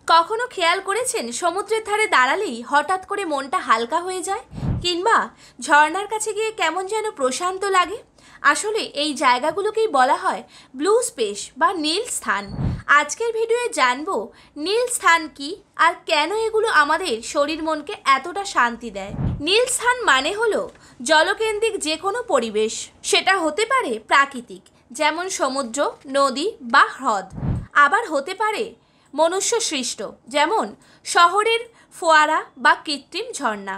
কখনো খেয়াল করেছেন সমুদ্রের ধারে দাঁড়ালেই হঠাৎ করে মনটা হালকা হয়ে যায়, কিংবা ঝর্ণার কাছে গিয়ে কেমন যেন প্রশান্ত লাগে? আসলে এই জায়গাগুলোকেই বলা হয় ব্লু স্পেস বা নীল স্থান। আজকের ভিডিওয়ে জানবো নীল স্থান কি আর কেন এগুলো আমাদের শরীর মনকে এতটা শান্তি দেয়। নীল স্থান মানে হলো জলকেন্দ্রিক যে কোনো পরিবেশ। সেটা হতে পারে প্রাকৃতিক, যেমন সমুদ্র, নদী বা হ্রদ। আবার হতে পারে মনুষ্য সৃষ্ট, যেমন শহরের ফোয়ারা বা কৃত্রিম ঝর্ণা।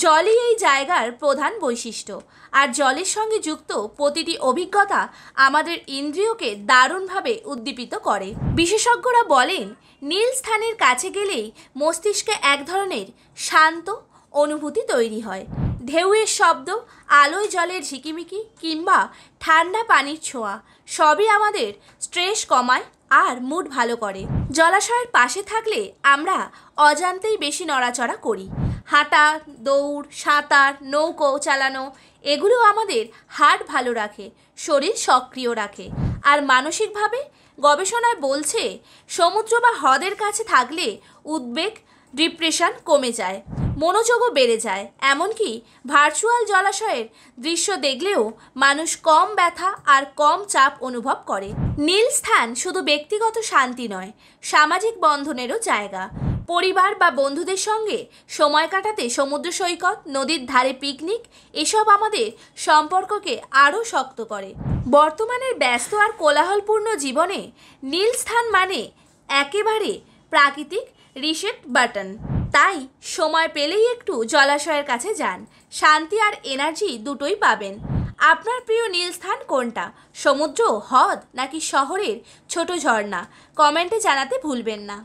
জলই এই জায়গার প্রধান বৈশিষ্ট্য, আর জলের সঙ্গে যুক্ত প্রতিটি অভিজ্ঞতা আমাদের ইন্দ্রিয়কে দারুণভাবে উদ্দীপিত করে। বিশেষজ্ঞরা বলেন নীল স্থানের কাছে গেলেই মস্তিষ্কে এক ধরনের শান্ত অনুভূতি তৈরি হয়। ঢেউয়ের শব্দ, আলোয় জলের ঝিকিমিকি কিংবা ঠান্ডা পানির ছোঁয়া সবই আমাদের স্ট্রেস কমায় আর মুড ভালো করে। জলাশয়ের পাশে থাকলে আমরা অজান্তেই বেশি নড়াচড়া করি। হাঁটা, দৌড়, সাঁতার, নৌকো চালানো এগুলো আমাদের হার্ট ভালো রাখে, শরীর সক্রিয় রাখে। আর মানসিকভাবে গবেষণায় বলছে সমুদ্র বা হ্রদের কাছে থাকলে উদ্বেগ, ডিপ্রেশন কমে যায়, মনোযোগও বেড়ে যায়। এমনকি ভার্চুয়াল জলাশয়ের দৃশ্য দেখলেও মানুষ কম ব্যথা আর কম চাপ অনুভব করে। নীল স্থান শুধু ব্যক্তিগত শান্তি নয়, সামাজিক বন্ধনেরও জায়গা। পরিবার বা বন্ধুদের সঙ্গে সময় কাটাতে সমুদ্র সৈকত, নদীর ধারে পিকনিক এসব আমাদের সম্পর্ককে আরও শক্ত করে। বর্তমানের ব্যস্ত আর কোলাহলপূর্ণ জীবনে নীল স্থান মানে একেবারে প্রাকৃতিক রিসেট বাটন। তাই সময় পেলেই একটু জলাশয়ের কাছে যান, শান্তি আর এনার্জি দুটোই পাবেন। আপনার প্রিয় নীল স্থান কোনটা? সমুদ্র, হ্রদ নাকি শহরের ছোট ঝর্ণা? কমেন্টে জানাতে ভুলবেন না।